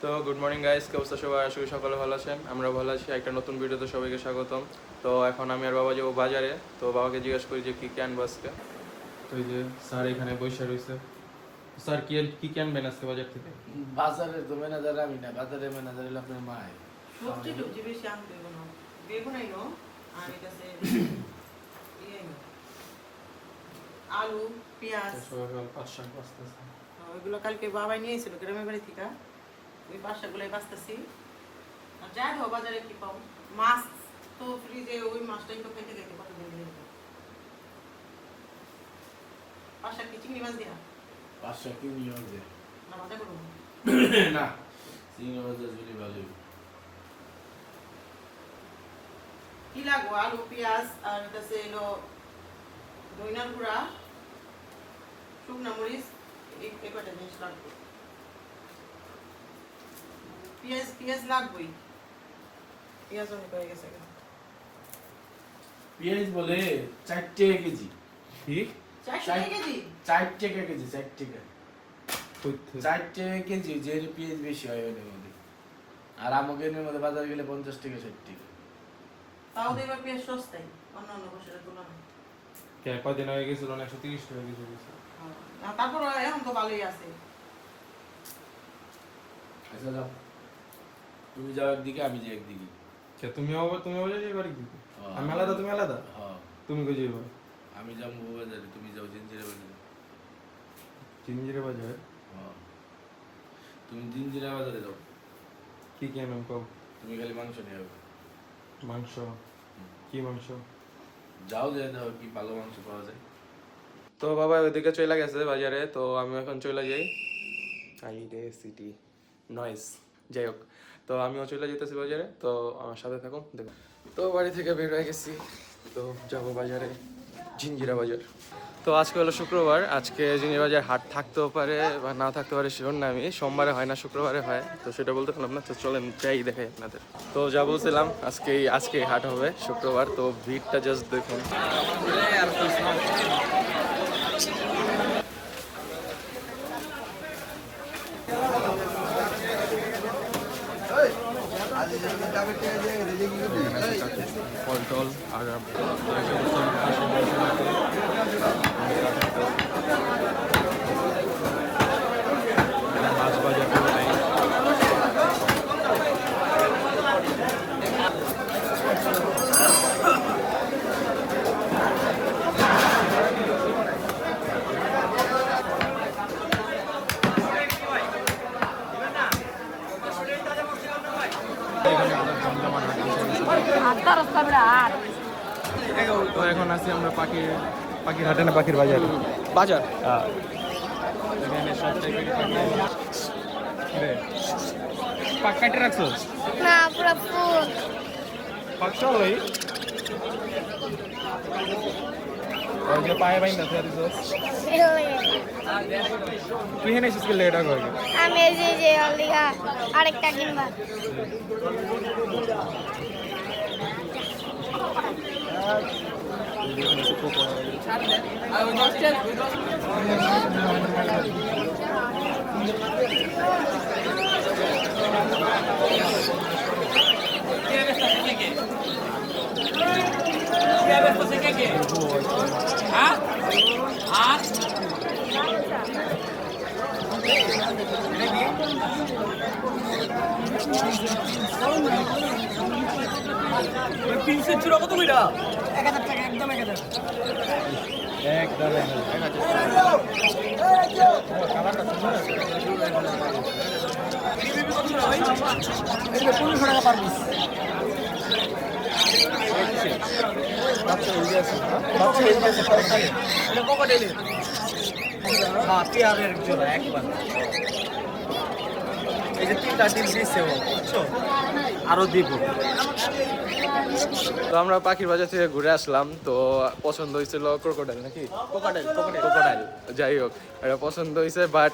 তো good morning guys, কি অবস্থা সবাই? আশা করি সকলে ভালো আছেন, আমরা ভালো আছি। একটা নতুন ভিডিওতে সবাইকে স্বাগতম। তো এখন আমি আর বাবা যাবো বাজারে, তো বাবাকে জিজ্ঞেস করি যে কী কি আনবো আজকে। তো এই যে স্যার এখানে বসে রয়েছে। স্যার কি কি আনবেন আজকে বাজার থেকে? বাজারের তো ম্যানেজার আমি না, বাজারের ম্যানেজার হলো আপনার মায়। সবজি টবজি বেশি আনতে হবে না। বেগুন আইনো আর এটা সে আলু পেঁয়াজ সবাই সকাল 5-7 বাজতেছে। ওইগুলো কালকে বাবাই নিয়ে এসেছিল গ্রামের বাড়ি থেকে। ওই পাঁচটাগুলোই বাঁচতেছি। আর যাই হোক বাজারে কি পাও, মাছ তো ফ্রিজে, ওই মাছটাই তো খাইতে খাইতে কত দিন ধরে। পাঁচটা কি চিংড়ি মাছ দিয়া 500 কি নিয়ে আসবে? না ভাজা করবো না, চিংড়ি মাছ আসলে ভালোই। কি লাগবো? আলু পেঁয়াজ আর এটা সে এলো দইনার গুঁড়া, শুকনা মরিচ, এই কয়টা জিনিস লাগবে। পেঁয়াজ পেঁয়াজ লাগবেই, পেঁয়াজ অনেক হয়ে গেছে। পেঁয়াজ বলে 4 টাকা কেজি। কি 400 টাকা কেজি? 4 টাকা কেজি, 4 টাকা। কইতে 4 টাকা কেজি, যে পেঁয়াজ বেশি হয় ওর মধ্যে। আর আমাকে এর মধ্যে বাজারে গেলে 50 টাকা 60 টাকা। তাও তো এবার পেঁয়াজ সস্তাই অন্যান্য বছরের তুলনায়। কে কয়দিন হয়ে গেছিল না 130 টাকা কেজি গেছে। না, তারপর এখন তো ভালোই আছে। আচ্ছা যাও, তুমি যাও একদিকে, আমি যাই একদিকে। কে তুমি বাজারে যাবে বাড়ি দিতে? আমি আলাদা, তুমি আলাদা? হ্যাঁ, তুমি কই যাবে? আমি যাবো বাজারে, তুমি যাও জিঞ্জিরা বাজারে। জিঞ্জিরা বাজারে? হ্যাঁ, তুমি জিঞ্জিরা বাজারে যাও। কি কি আনবেন কও? তুমি খালি মাংস নিয়ে যাবে। মাংস? কি মাংস? যাও, যে দাও কি ভালো মাংস পাওয়া যায়। তো বাবা ওইদিকে চলে গেছে বাজারে, তো আমি এখন চলে যাই। আইডে সিটি নয়েস, যাই হোক। তো আমিও চলে যেতেছি বাজারে, তো আমার সাথে থাকুন দেখুন। তো বাড়ি থেকে বের হয়ে গেছি, তো যাবো বাজারে, জিঞ্জিরা বাজার। তো আজকে হলো শুক্রবার, আজকে জিঞ্জিরা বাজার হাট থাকতেও পারে বা না থাকতে পারে শিওর না আমি। সোমবারে হয় না, শুক্রবারে হয়, তো সেটা বলতে পারলাম না। তো চলেন যাই দেখাই আপনাদের। তো যা বলছিলাম, আজকে হাট হবে শুক্রবার, তো ভিড়টা জাস্ট দেখুন। ফল টল আর মাছ বাজার পুরোটাই। তো এখন আছি আমরা পাখির হাটে না পাখির বাজার বাজার। এখানে সব টাইপের পাক কাটে রাখছো না পুরো ফুল পাক চল ভাই। ওই যে পায়ে বাইন না দিছো তুই হেনে এসেছিস গেলে এটা কই? আমি এই যে অলিগা আরেকটা কিনবা পিনসের চূড়া কত কইরা? 1000 টাকা একদম 1000 একদম কালারটা সুন্দর আছে। 1500 টাকা পার পিস এটা কোকোডেলের। হ্যাঁ, পেয়ারের জোড়া একবার। এই যে 3টা ডিম দিয়েছে ও, বুঝছো? আরো দিব। তো আমরা পাখির বাজার থেকে ঘুরে আসলাম, তো পছন্দ হয়েছিল ক্রোকোডাইল নাকি ক্রোকোডাইল, যাই হোক এটা পছন্দ হয়েছে। বাট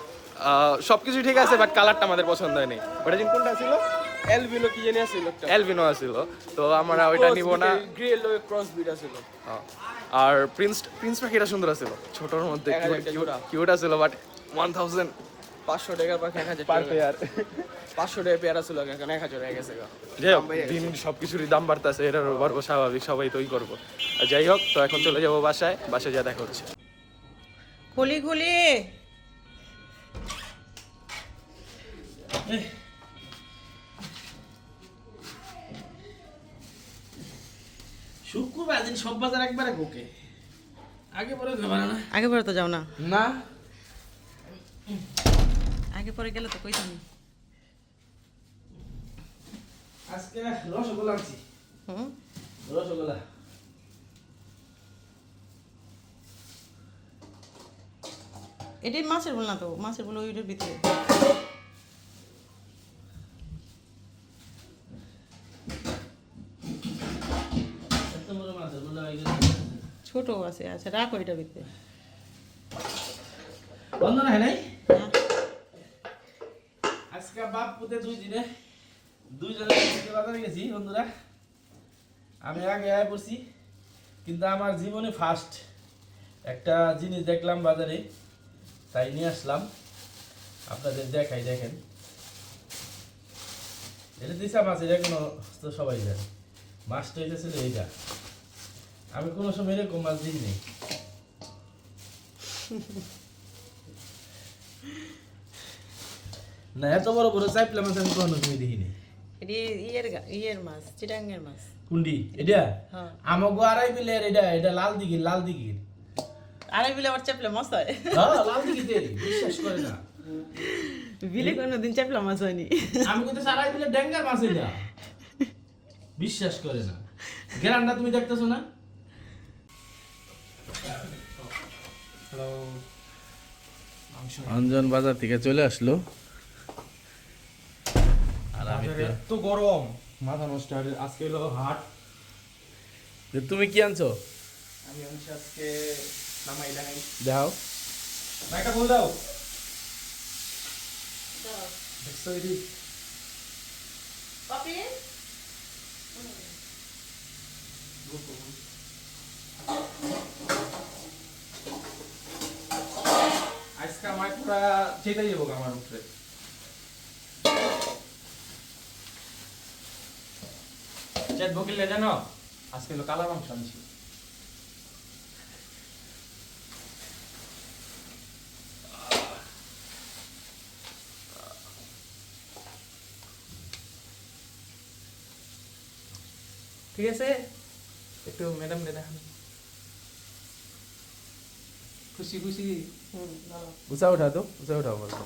সবকিছু ঠিক আছে, বাট কালারটা আমাদের পছন্দ হয়নি। ওটা দিন কোনটা ছিল? এলবিনো কি জানি আছিল একটা। এলবিনো আছিল, তো আমরা ওইটা নিব না। গ্রিল ক্রস বিট আছিল। আর প্রিন্স পাখিটা সুন্দর আছিল, ছোটর মধ্যে কিউট আছিল, বাট 1000 500 টাকার পাখি 1000 পার টাকা পেয়ার 500 টাকা পেয়ারা ছিল এখন 1000 হয়ে গেছে গা। যাই হোক দিন সবকিছুরই দাম বাড়তেছে, এটার গর্ব স্বাভাবিক, সবাই তোই করবো। আর যাই হোক, তো এখন চলে যাবো বাসায়, বাসায় যা দেখা হচ্ছে। খুলি খুলি শুক্রবার দিন সব বাজার একবারে ঢোকে, আগে পরে খাবার না। আগে পরে তো যাও না, না আগে পরে গেলে তো কইতাম। আজকে রসগোল্লা আনছি, হুম রসগোল্লা। এটাই মাছের বল না তো, মাছের বল ওইটার ভিতরে। এত বড় মাছের গোল্লা হয়ে গেছে। ছোট আছে, আচ্ছা রাখো এটার ভিতরে। বন্ধ না হয় নাই হ্যাঁ। আজকে বাপ পুতে দুইজনে বাজারে গেছি বন্ধুরা। আমি আগে আয় পড়ছি, কিন্তু আমার জীবনে ফার্স্ট একটা জিনিস দেখলাম বাজারে, তাই নিয়ে আসলাম আপনাদের দেখাই। দেখেন এটা দিশা মাছ, এটা কোনো তো সবাই জানে। মাছটা এটা ছিল এইটা, আমি কোনো সময় এরকম মাছ দিইনি। না এত বড় বড় চাইপলা মাছ আমি কখনো তুমি দেখিনি। এটি ইয়ের মাছ, চিটাঙ্গের মাছ। কুন্ডি এটা হ্যাঁ। আমাগো আড়াই বিলের, এটা লাল দিঘির আড়াই বিলে আবার চাপলা মাছ হয়? হ্যাঁ লাল দিঘিতে, বিশ্বাস করে না। বিলে কোনোদিন চাপলা মাছ হয়নি। আমি কিন্তু আড়াই বিলের ড্যাঙ্গার মাছ এটা, বিশ্বাস করে না। গ্যারান্ডা তুমি দেখতেছো না? অঞ্জন বাজার থেকে চলে আসলো, আর আমি এত গরম, মাথা নষ্ট। আজকে হলো হাট। তুমি কি আনছো? আমি আনছি আজকে নামাই দেখাই, দেখাও। একটা বল দাও। দেখছো এটি? আজকে আমার পুরা চেতে যাবো আমার উপরে। চেত বকিলে জানো, আজকে হলো কালা মাংস আনছি। ঠিক আছে, একটু ম্যাডাম দেখান। খুশি খুশি। উঁচা উঠা তো, উঁচা উঠাও বলতো।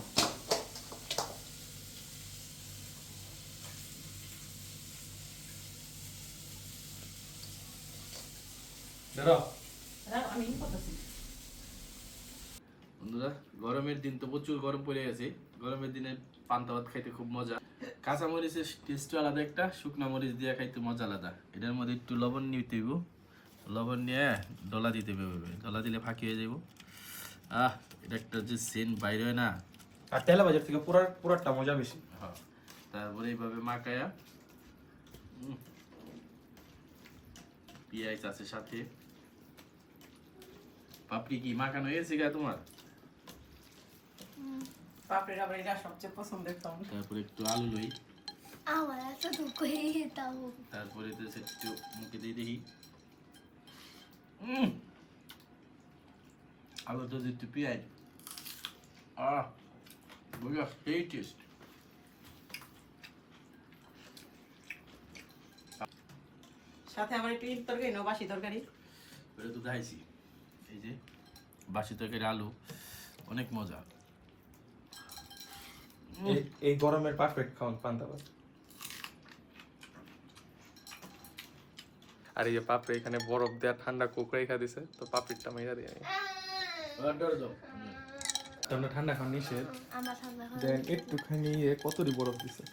ধরো। আমি করতেছি। বন্ধুরা গরমের দিন তো প্রচুর গরম পড়ে গেছে, গরমের দিনে পান্তা ভাত খাইতে খুব মজা। কাঁচা মরিচের টেস্ট আলাদা একটা, শুকনা মরিচ দিয়ে খাইতে মজা আলাদা। এটার মধ্যে একটু লবণ নিতে হইব, লবণ নিয়ে ডলা দিতে হবে, ডলা দিলে ফাঁকি হয়ে যাব। এটা একটা যে সেন্ট বাইরে হয় না, আর তেলা বাজার থেকে পুরাটা মজা বেশি। হ্যাঁ। তারপরে এইভাবে মাখায়া পেঁয়াজ আছে সাথে। পাপড়ি কি মাখানো হয়েছে গা তোমার? বাপরে আবার এটা সবচেয়ে পছন্দের তো। তারপরে একটু আলু লই, আমার এত দুঃখ তাও তারপরে তো একটু মুখে দিয়ে দেখি। আলু তো একটু পেঁয়াজ, বুঝা সেই টেস্ট। সাথে আমার একটু ইট তরকারি নাও, বাসি তরকারি। ওটা তো খাইছি, এই যে বাসি তরকারি আলু, অনেক মজা। এই গরমের পারফেক্ট খাওয়ান পান্তা ভাত। আর এই যে পাপড়ি এখানে বরফ দেওয়া ঠান্ডা কোক রেখা দিছে, তো পাপড়িটা মেরা দিয়ে তোমরা ঠান্ডা খাওয়া নিষেধ। আমার ঠান্ডা হয়। দেন একটুখানি কতটি বরফ দিছে।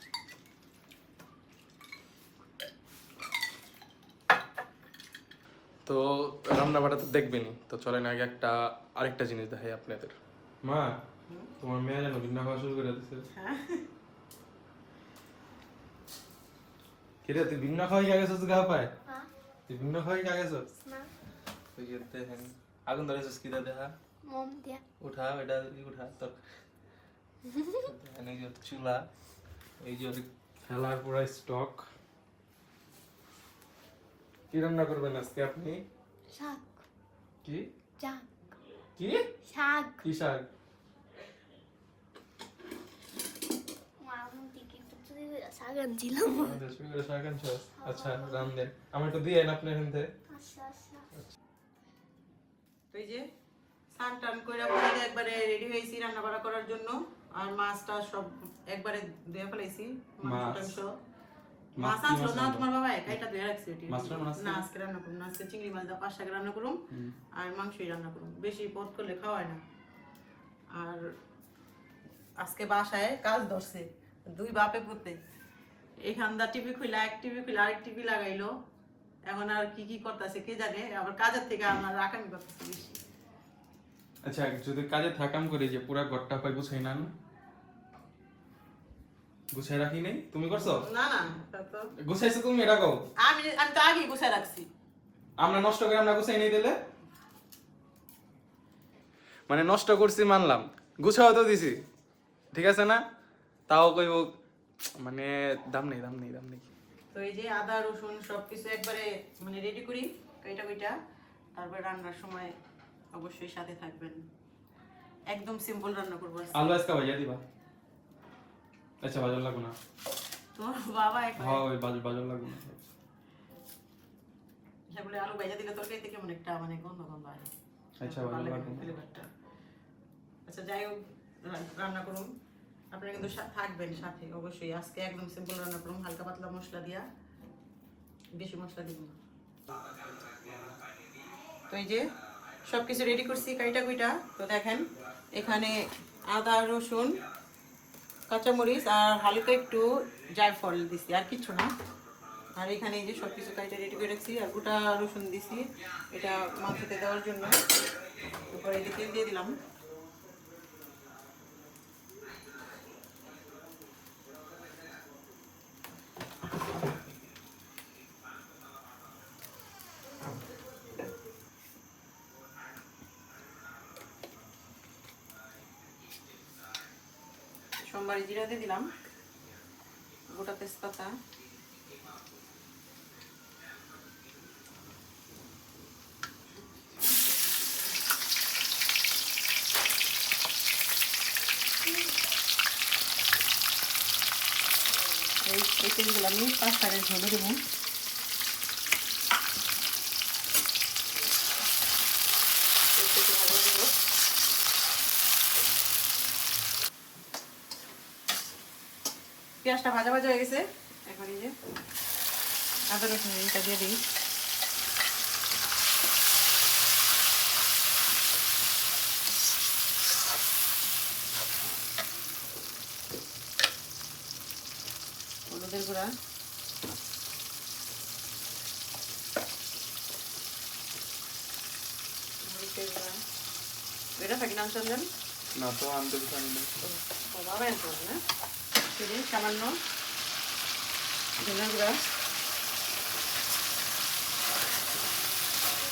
তো রান্না বাড়া তো দেখবেনি, তো চলেন আগে আরেকটা জিনিস দেখাই আপনাদের। মা, তোমার মেয়ে যেন ভিন্ন খাওয়া শুরু করে দিচ্ছে। কিরে তুই ভিন্ন খাওয়াই গেছিস গা পায়? তুই ভিন্ন খাওয়াই গেছিস না ওই যে দেখেন আগুন ধরেছিস কি দেখা মম দিয়া উঠা এটা উঠা তোর এই যে চুলা, এই যে খেলার পুরো স্টক। কি রান্না করবেন আজকে আপনি? শাক কি শাক কি শাক কি শাক? মামু দিকে চুরি করে শাক আনছিলাম। আচ্ছা, শুরু করে শাক আনছস? আচ্ছা, রান দেন। আমি একটু দিয়েন আপনি এখান থেকে। আচ্ছা আচ্ছা তো এই যে স্নান টান করে পরে একবারে রেডি হয়েছি রান্না বান্না করার জন্য। আর মাছটা সব একবারে ধুয়ে ফেলাইছি। মাংস মাছ আসলো না তোমার বাবা একাইটা ধুয়ে রাখছি ওটি। না আজকে রান্না করুন, আজকে চিংড়ি মাছ দা 5 টাকা রান্না করুন আর মাংসই রান্না করুন, বেশি পদ করলে খাওয়ায় না। আর আজকে বাসায় কাজ ধরছে দুই বাপে পুতে, এখানটা টিভি খুলে এক টিভি খুলে আরেক টিভি লাগাইলো। এখন আর কি কি করতেছে কে জানে, আবার কাজের থেকে আমার রাখামি করতেছে বেশি। আচ্ছা, যদি কাজে থাকাম করি যে পুরা ঘরটা পাই গুছাই না, গুছাই রাখি নাই, তুমি করছো? না না তা তো গুছাইছো তুমি, এটা কও। আমি তো আগেই গুছাই রাখছি। আমরা নষ্ট করে আমরা গুছাই নাই দিলে, মানে নষ্ট করছি মানলাম, গুছাও তো দিছি, ঠিক আছে না? তাও কইব মানে দাম নেই দাম নেই দাম নেই। তো এই যে আদা রসুন সবকিছু একবারে মানে রেডি করি কইটা, তারপর রান্নার সময় অবশ্যই সাথে থাকবেন। একদম সিম্পল রান্না করবো আজকে। আলু আজকে ভাইয়া দিবা? আচ্ছা, বাজার লাগবে না। তোমার বাবা হ্যাঁ, ওই বাজার লাগবে না। সেগুলো আলু ভাজা দিলে তরকারিতে কেমন একটা মানে গন্ধ গন্ধ আসে। আচ্ছা, বাজার লাগবে না। ফ্লেভারটা। আচ্ছা যাই হোক, রান্না করুন, আপনারা কিন্তু থাকবেন সাথে অবশ্যই। আজকে একদম সিম্পল রান্না করুন, হালকা পাতলা মশলা দিয়া, বেশি মশলা দিব না। তো এই যে সবকিছু রেডি করছি কুইটা। তো দেখেন এখানে আদা রসুন কাঁচামরিচ আর হালকা একটু জায়ফল দিছি, আর কিছু না। আর এখানে এই যে সবকিছু কাইটা রেডি করে রাখছি, আর গোটা রসুন দিছি এটা মাংসতে দেওয়ার জন্য। তারপরে এই তেল দিয়ে দিলাম। সোমবারে জিরা দিয়ে দিলাম, গোটা তেজপাতা, এই তেলগুলো আমি 5 টাকার ঝোলে দেবো। পেঁয়াজটা ভাজা ভাজা হয়ে গেছে, এখন এই যে আদা রসুন এটা দিয়ে দিই। হলুদের গুঁড়া, মরিচের গুঁড়া, এটা থাকি নাম চন্দন না তো আনতে পারি না। বাবা আনতে হবে না, সেদিন সামান্য ধনিয়া গুঁড়া।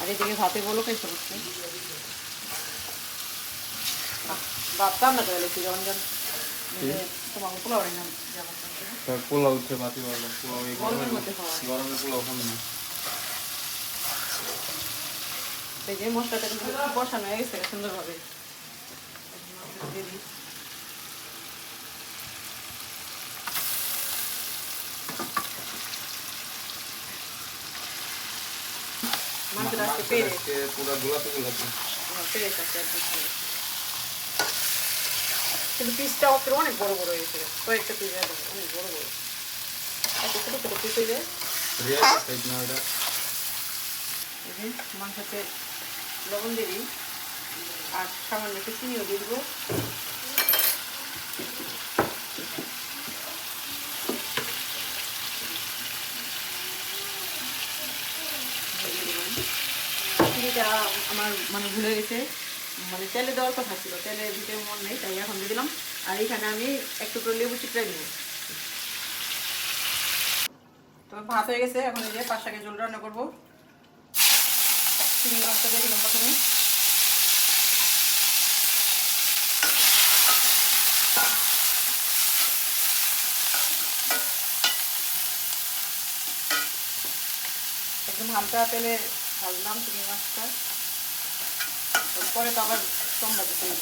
আর এদিকে ভাতে বলো খাইতে হচ্ছে, ভাবতাম না তাহলে রঞ্জন তোমার পোলাও নাম পোলাও উঠে বাতি ভালো, পোলাও এই গরমের মধ্যে খাওয়া। গরমে পোলাও খাবে না। এই যে মশলাটা কিন্তু বসানো হয়ে গেছে সুন্দরভাবে। মাংসটা আজকে পেরে পুরো গোলাপি গোলাপি। পেরেছে একদম, কিন্তু পিসটা অনেক বড় বড় হয়েছে, কয়েকটা পিস অনেক বড় বড়, এত ছোটো ছোটো পিস হয়ে যায়। মাংসতে লবণ দিয়ে দিই আর সামান্য একটু চিনিও দিয়ে দেবো। চিনিটা আমার মানে ভুলে গেছে, মানে তেলে দেওয়ার কথা ছিল, তেলে দিতে মন নেই তাই এখন দিয়ে দিলাম। আর এখানে আমি একটু করে লেবু চিপড়ে দিব। তো ভাত হয়ে গেছে, এখন এই যে 5 টাকা ঝোল রান্না করবো। চিংড়ি মাছটা দিয়ে দিলাম প্রথমে, একদম হালকা তেলে ভাজলাম চিংড়ি মাছটা, পরে তো আবার সোমবারে তৈরি।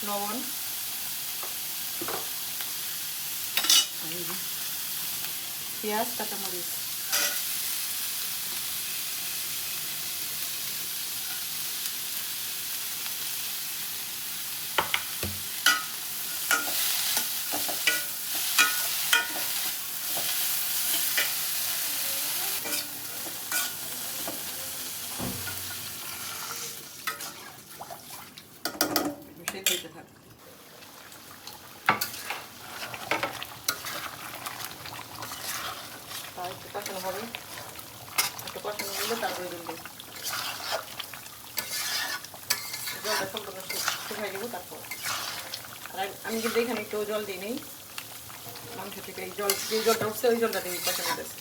লবণ, পেঁয়াজ, কাঁচামরিচ, সেদ্ধ হতে থাক। তার একটু কষানো হবে, একটু কষানো হলে তারপরে জল দেবো, জলটা সম্পূর্ণ শুকাই দেবো। তারপর আর আমি কিন্তু এখানে একটু জল দিই নেই, মাংস থেকে এই জল, যে জলটা উঠছে ওই জলটা দিয়ে কষানো গেছে।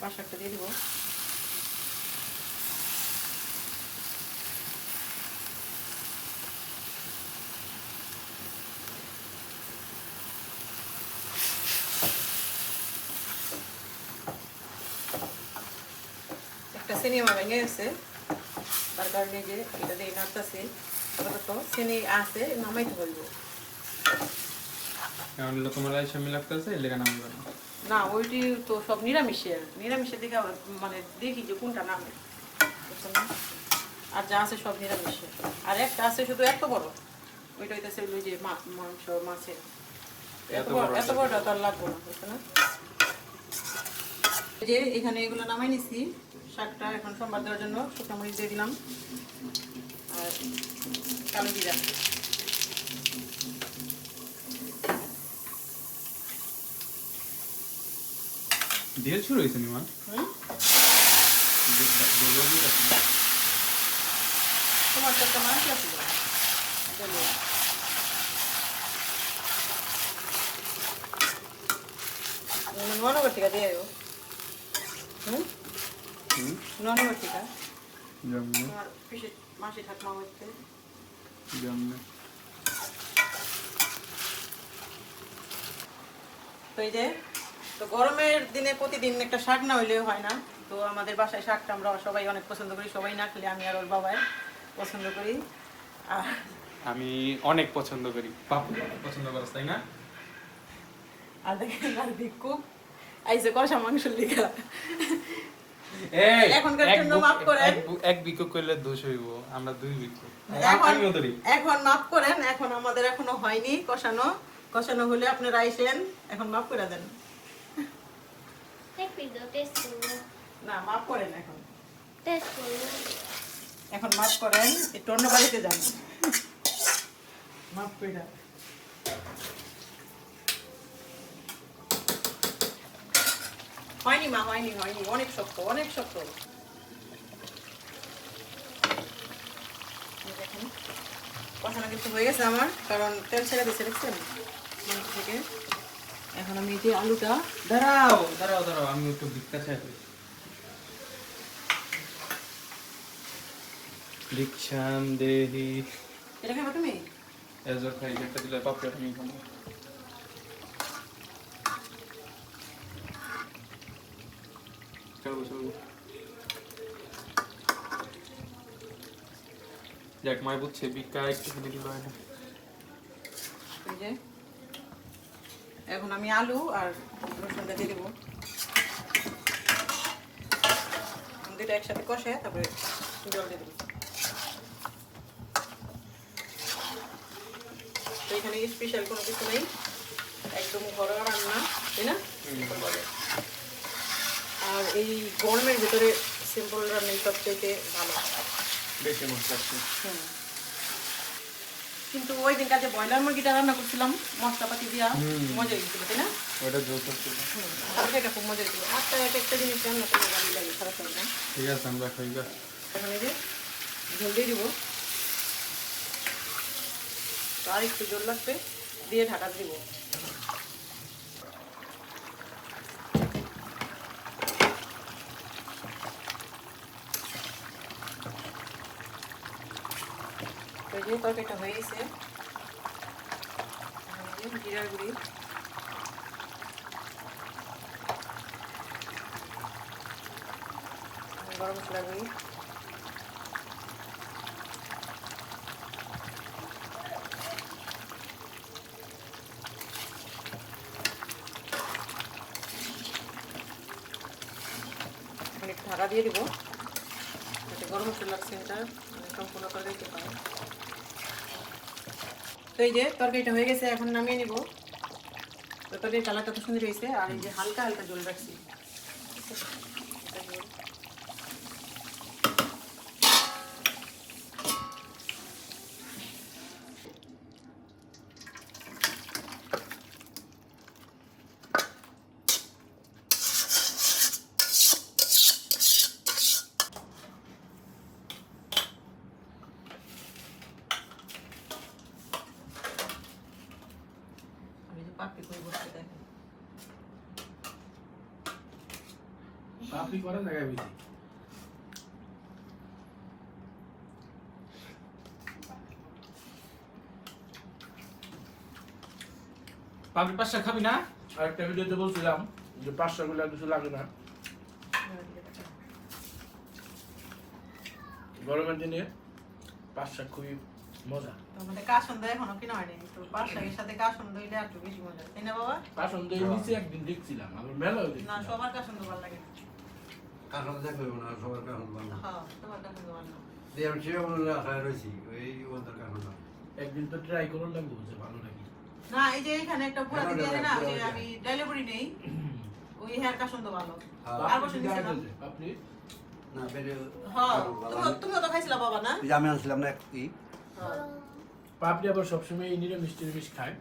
পাঁচ একটা দিয়ে দিব। একটা চিনি আমার ভেঙে গেছে, তার কারণে যে এটা দিয়ে নাড়তেছি। তো চিনি আছে, নামাইতে বলবো কারণ তোমার আইসা মিলাক্তাছে এর লেগে নামবে না। না, ওইটি তো সব নিরামিষের, নিরামিষের দিকে মানে দেখি যে কোনটা নামে, বুঝছো না? আর যা আছে সব নিরামিষের। আর একটা আছে শুধু এত বড়, ওইটা হইতেছে ওই যে মাংস মাছের, এত বড়টা তো আর লাগবো না, বুঝছো না? এই যে এখানে এগুলো নামাই নিছি শাকটা, এখন সম্বাদ দেওয়ার জন্য শুকনো মরিচ দিয়ে দিলাম আর কালো জিরা। দিয়ে শুরু হয়েছে নিমা। তোমার তো একটা মাছ আছে, নুন বটিকা দিয়ে দেবো। নুন বটিকা তোমার পিসে মাসি ঠাকুমা হচ্ছে। তো এই যে, তো গরমের দিনে প্রতিদিন একটা শাক না হইলেও হয় না। তো আমাদের বাসায় শাকটা আমরা সবাই অনেক পছন্দ করি, সবাই না খেলে আমি আর ওর বাবাই পছন্দ করি। আর আমি অনেক পছন্দ করি, পাপু পছন্দ করছ তাই না? আর দেখেন আর ভিক্ষু আইসে কষা মাংস লিখা। এই এখনকার জন্য মাফ করেন। এক বিক্ষোভ করলে দোষ হইব, আমরা দুই বিক্ষোভ। এখন মাফ করেন, এখন আমাদের এখনো হয়নি কষানো। কষানো হলে আপনারা আইসেন, এখন মাফ করে দেন। টেস্ট করবো, না, মাফ করেন এখন, টেস্ট করবো। এখন মাফ করেন, একটু অন্য বাড়িতে যান, মাফ করে দেন। হয়নি মা, হয়নি হয়নি, অনেক শক্ত, অনেক শক্ত। দেখেন কষানো কিন্তু হয়ে গেছে আমার, কারণ তেল ছেড়ে দিচ্ছে, দেখছেন মাংস থেকে। এখন আমি এই যে আলুটা, দাঁড়াও দাঁড়াও দাঁড়াও, আমি একটু ভিক্ষা চাই। ভিক্ষাম দেহি। এটা খাবে তুমি? এজর খাই, একটা দিলে পাপড়ি আমি খাবো। চলো চলো, যাক মাই বুঝছে ভিক্ষা একটুখানি দিল না। এই যে এখন আমি আলু আর রসুনটা দিয়ে দেবো, দুটো একসাথে কষে তারপরে জল দিয়ে দেবো। তো এখানে স্পেশাল কোনো কিছু নেই, একদম ঘরোয়া রান্না, তাই না? আর এই গরমের ভিতরে সিম্পল রান্নাই সবচেয়ে ভালো, বেশি মশলা আছে। কিন্তু ওই দিন কাজে ব্রয়লার মুরগিটা রান্না করছিলাম মশলাপাতি দিয়া, মজা গেছিল, তাই না? ওটা জোর ছিল, এটা খুব মজা ছিল। একটা একটা জিনিস রান্না করলে ভালো লাগে, খারাপ লাগে না। ঠিক আছে আমরা খাইবা। এখন এই যে ঝোল দিয়ে দিব, তো আর একটু জল লাগবে, দিয়ে ঢাকা দিব। যে তরকারিটা হয়ে গেছে, জিরার গুঁড়ি, গরম মশলা গুঁড়ি, একটু ঢাকা দিয়ে দিব যাতে গরম মশলার সেন্টার সম্পূর্ণ করে দিতে পারে। তো এই যে তরকারিটা হয়ে গেছে, এখন নামিয়ে নিব। তো তরকারির কালারটা তো সুন্দর হয়েছে, আর এই যে হালকা হালকা জল রাখছি। আমি যে পাপড়ি করে বসতে দেখেন, পাপড়ি করা জায়গায় বেশি। পাপড়ি 5টা খাবি না? আর একটা ভিডিওতে বলছিলাম যে 5টা গুলো কিছু লাগে না। গরমের দিনে 5টা খুবই মজা। আমাদের কাসন্দ এখনো কিনা হয়নি, তো পাঁচ শাকের সাথে কাসন্দ হইলে একটু বেশি মজা, তাই না বাবা? পাঁচন্দ নিচে একদিন দেখছিলাম, আমার মেলা হয়েছে। না, সবার কাসন্দ ভালো লাগে না। কারণ দেখবে না সবার কারণ বানা হ্যাঁ, সবার কাসন্দ ভালো না। দিয়ে আমি সেও মনে আশায় রয়েছি ওই ওদের কারণ একদিন তো ট্রাই করুন লাগবো যে ভালো নাকি। না, এই যে এখানে একটা পুরা দিয়ে না, ওই যে আমি ডেলিভারি নেই, ওই হেয়ার কাসন্দ ভালো। আর বসে নিছিলাম। আপনি না বেরে হ্যাঁ, তুমিও তো খাইছিলা বাবা না? আমি আনছিলাম না কি হ্যাঁ, পাপড়ি আবার সবসময় এই নিরামিষ টিরামিষ খায়।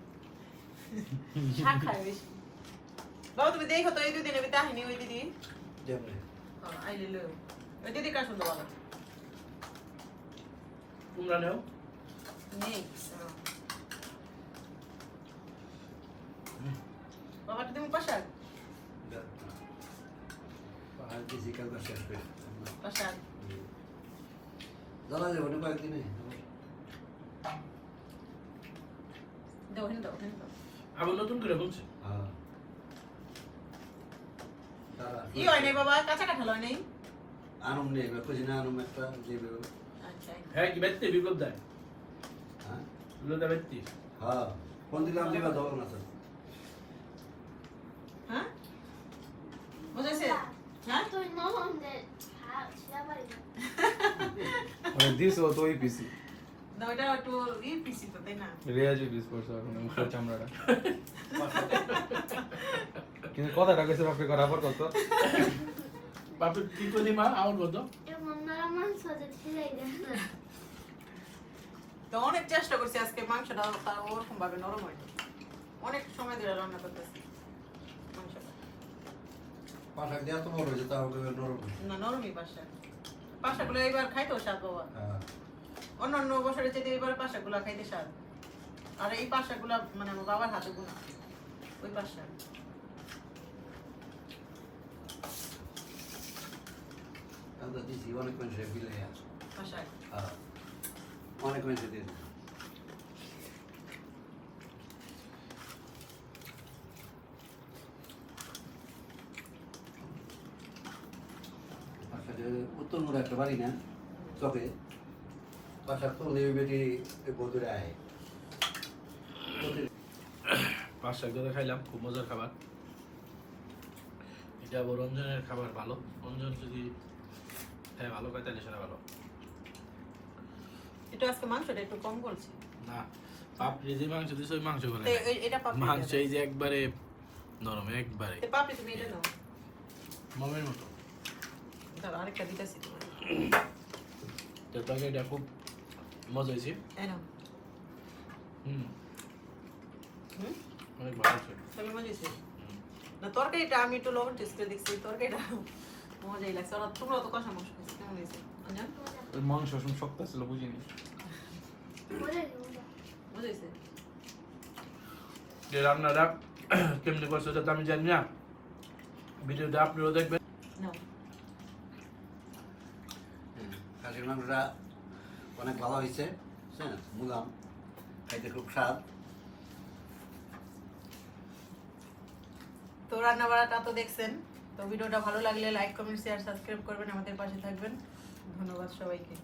শাক খাই বেশি। বাবা তুমি দেখো তো, এই দুদিনে আমি তাহিনি ওই দিদি। যেমনি হ্যাঁ, আইলে লও। ওই দিদি কাসন্দ ভালো তোমরা নেও। নেই। বাবা তুমি পাশাক পাহাড় দিয়েছি কালকে শেষ করে পাশাক জ্বালা যাবো না কয়েকদিনে দাও, হেন দাও, হেন দাও। আবার নতুন করে বলছে। হ্যাঁ তারা ই হয় নাই বাবা, কাঁচা কাঁঠাল হয় নাই? আনুম নেই খুঁজি না আনুম একটা দেবে আচ্ছা, হ্যাঁ কি বেত্তি বিপদ দেয়? হ্যাঁ লোদা বেত্তি। হ্যাঁ কোন দিলাম দিবা দোকান আছে হ্যাঁ বুঝেছে? হ্যাঁ তুই নরমদের ছিলা পারি না। মানে দিস ও তো ওই পিসি না, ওইটা একটু পিসি তো, তাই না? রেয়াজি পিস করছে এখন উপর চামড়াটা। কিন্তু কথাটা কইছে বাপরে করা পর কত পাপড়ি কি করি মা আমার কত? এমন নরম মাংস যে ছিলাই দেয় না। তো অনেক চেষ্টা করছি আজকে মাংসটা তার ওরকম ভাবে নরম হয় না। অনেক সময় ধরে রান্না করতেছি মাংসটা। পাশাক দেওয়া তো বড় হয়েছে তাও নরম না, নরমই পাশাগুলো এবার খাইতেও স্বাদ বাবা। হ্যাঁ অন্য অন্য বছরের চেয়ে এবার পাশাগুলো খাইতে স্বাদ। আর এই পাশাগুলো মানে আমার বাবার হাতে গুনা, ওই পাশা। আমরা দিছি অনেক মানুষের বিলে পাশা হ্যাঁ অনেক মানুষের দিয়ে উত্তর মোড়ে একটা বাড়ি না চকে বাসার তো নেই বেটি বদুরে আয় 5টা করে খাইলাম, খুব মজার খাবার। এটা আবার রঞ্জনের খাবার ভালো। রঞ্জন যদি হ্যাঁ ভালো খায় তাহলে সেটা ভালো। এটা আজকে মাংসটা একটু কম বলছি। না পাপড়ি যে মাংস দিছে ওই মাংস করে তো এটা পাপড়ি মাংস এই যে একবারে নরম, একবারে তো পাপড়ি তুমি এটা নাও। মমের মতো। দাঁড়া, আরেকটা দিতেছি তোমার। তো তরকারিটা খুব মজা হয়েছে। এই নাও। হুম হুম, অনেক ভালো হয়েছে। সবই মজা হয়েছে। না, তরকারিটা আমি একটু লবণ টেস্ট করে দেখছি, তরকারিটা মজাই লাগছে। আর তোমরা তো কষা মাংস খাইছো, কেমন হয়েছে অঞ্জন? ওই মাংস সব শক্ত ছিল বুঝিনি। মজা মজা। মজা হয়েছে? যে রান্নাটা কেমনি করছে ওটা তো আমি জানি না, ভিডিওটা আপনিও দেখবেন। নাও। খাসির মাংসটা অনেক ভালো হয়েছে হ্যাঁ মুলাম খাইতে খুব স্বাদ। তো রান্না বাড়াটা তো দেখছেন, তো ভিডিওটা ভালো লাগলে লাইক কমেন্ট শেয়ার সাবস্ক্রাইব করবেন, আমাদের পাশে থাকবেন। ধন্যবাদ সবাইকে।